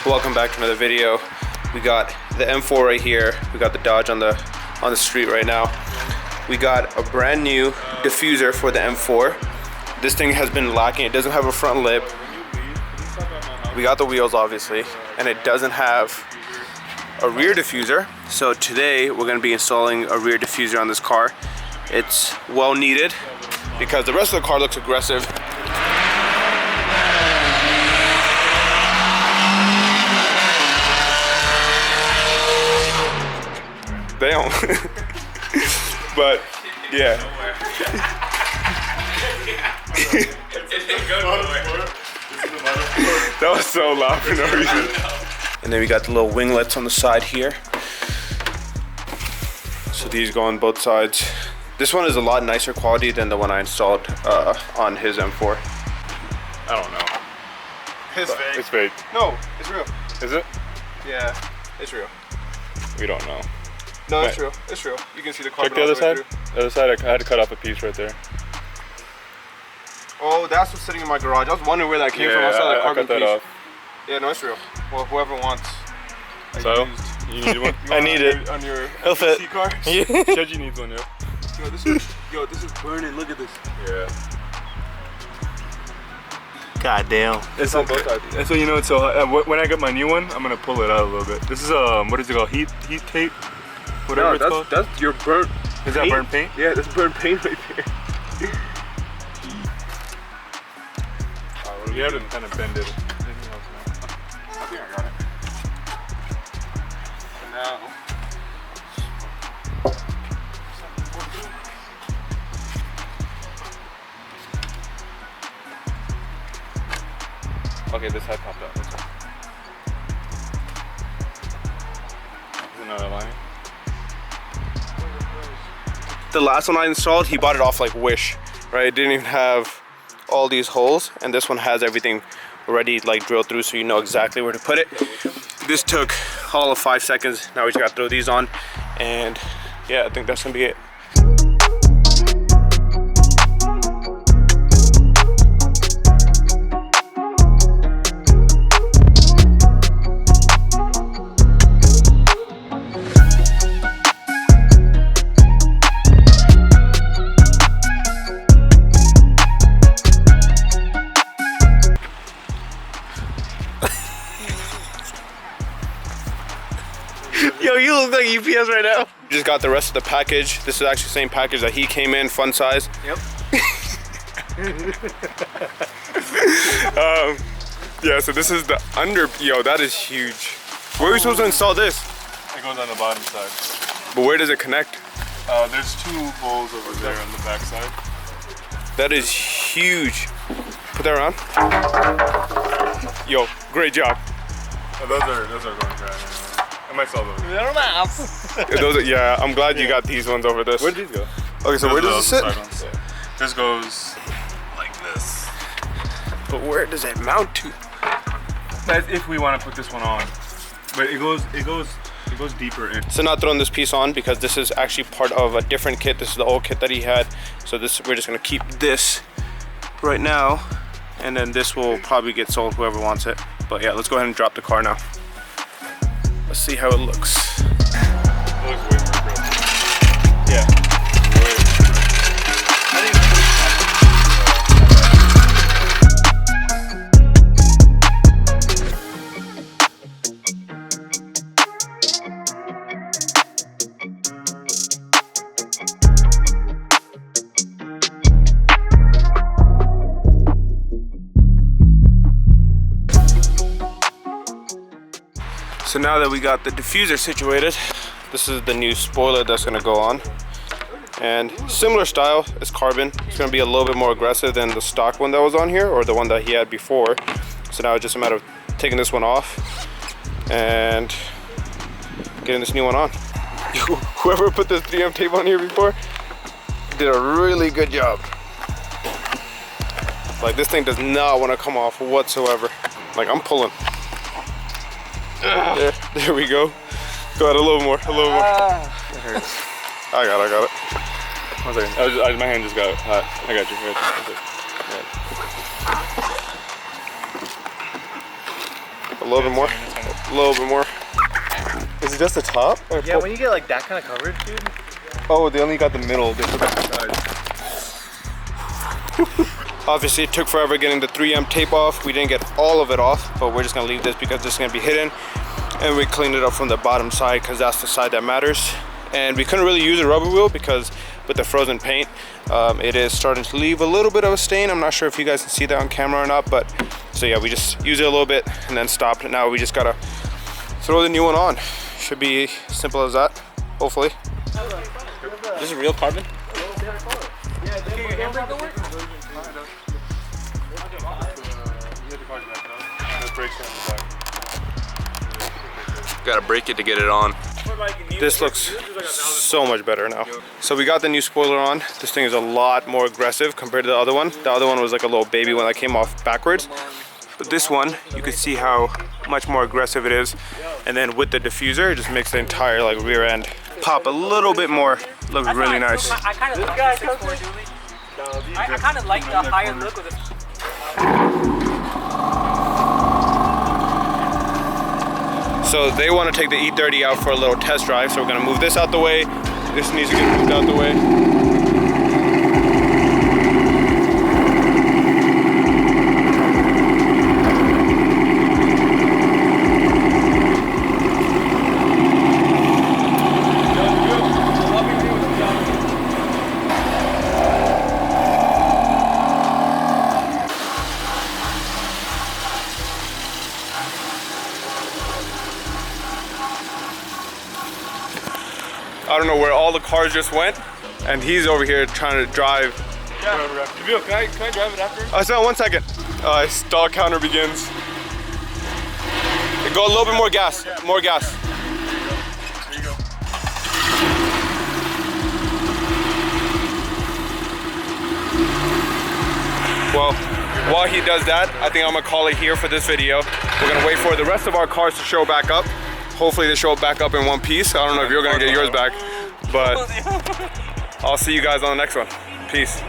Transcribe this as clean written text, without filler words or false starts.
Welcome back to another video. We got the M4 right here. We got the Dodge on the street right now. We got a brand new diffuser for the M4. This thing has been lacking. It doesn't have a front lip. We got the wheels obviously, and it doesn't have a rear diffuser. So today we're going to be installing a rear diffuser on this car. It's well needed because the rest of the car looks aggressive. Damn. But yeah. That was so loud for no reason. And then we got the little winglets on the side here. So these go on both sides. This one is a lot nicer quality than the one I installed on his M4. I don't know. It's fake. It's fake. No, it's real. Is it? Yeah, it's real. We don't know. No, it's real. It's real. You can see the carbon. Check the other side. The other side, I had to cut off a piece right there. Oh, that's what's sitting in my garage. I was wondering where that came from. I saw that carbon piece. Off. Yeah, no, it's real. Well, whoever wants. So, you need one? I need it. On your C car? Yeah. Shoji needs one, yeah. Yo, this is burning. Look at this. Yeah. God damn. It's on both sides. And so you know, it's so when I get my new one, I'm gonna pull it out a little bit. This is what is it called? Heat tape? Whatever it's called. That's your burnt. Is that burnt paint? Yeah, that's burnt paint right there. You have to kind of bend it. I think I got it. Now. Okay, this side popped up. Is another line? The last one I installed, he bought it off like Wish, right? It didn't even have all these holes, and this one has everything already like drilled through, so you know exactly where to put it. This took all of 5 seconds. Now we just got to throw these on, and yeah, I think that's gonna be it. Yo, you look like UPS right now. Just got the rest of the package. This is actually the same package that he came in, fun size. Yep. Yeah, so this is the yo, that is huge. Where are we supposed to install this? It goes on the bottom side. But where does it connect? There's 2 holes over there on the back side. That is huge. Put that around. Yo, great job. Oh, those are going dry. I might sell those. Yeah, I'm glad you got these ones over this. Where'd these go? Okay, so where does it sit? Yeah. This goes like this. But where does it mount to? That's if we want to put this one on. But it goes deeper in. So not throwing this piece on because this is actually part of a different kit. This is the old kit that he had. So we're just gonna keep this right now, and then this will probably get sold whoever wants it. But yeah, let's go ahead and drop the car now. Let's see how it looks. It looks way more aggressive. Yeah. So now that we got the diffuser situated, this is the new spoiler that's gonna go on. And similar style, it's carbon. It's gonna be a little bit more aggressive than the stock one that was on here, or the one that he had before. So now it's just a matter of taking this one off and getting this new one on. Whoever put this 3M tape on here before did a really good job. Like, this thing does not want to come off whatsoever. Like, I'm pulling. There we go. Go ahead, a little more, a little more. That hurts. I got it. 1 second. My hand just got hot. I got you. little bit more. A little bit more. Is it just the top? Yeah, when you get like that kind of coverage, dude. Oh, they only got the middle. They took out the sides. Obviously, it took forever getting the 3M tape off. We didn't get all of it off, but we're just gonna leave this because this is gonna be hidden. And we cleaned it up from the bottom side because that's the side that matters. And we couldn't really use a rubber wheel because with the frozen paint, it is starting to leave a little bit of a stain. I'm not sure if you guys can see that on camera or not, but so yeah, we just use it a little bit and then stopped. Now we just gotta throw the new one on. Should be simple as that, hopefully. This is real carbon? Gotta break it to get it on. This looks so much better now. So we got the new spoiler on. This thing is a lot more aggressive compared to the other one. The other one was like a little baby one that came off backwards. But this one, you can see how much more aggressive it is. And then with the diffuser, it just makes the entire like rear end pop a little bit more. Looks really nice. I kind of like the 6.4 dually. I kind of like the higher look of the. So they want to take the E30 out for a little test drive. So we're gonna move this out the way. This needs to get moved out the way. I don't know where all the cars just went, and he's over here trying to drive. Yeah. Can I drive it after? So 1 second. Stall counter begins. Go a little bit more gas. More gas. There you go. Well, while he does that, I think I'm gonna call it here for this video. We're gonna wait for the rest of our cars to show back up. Hopefully they show back up in one piece. I don't know if you're gonna get yours back, but I'll see you guys on the next one. Peace.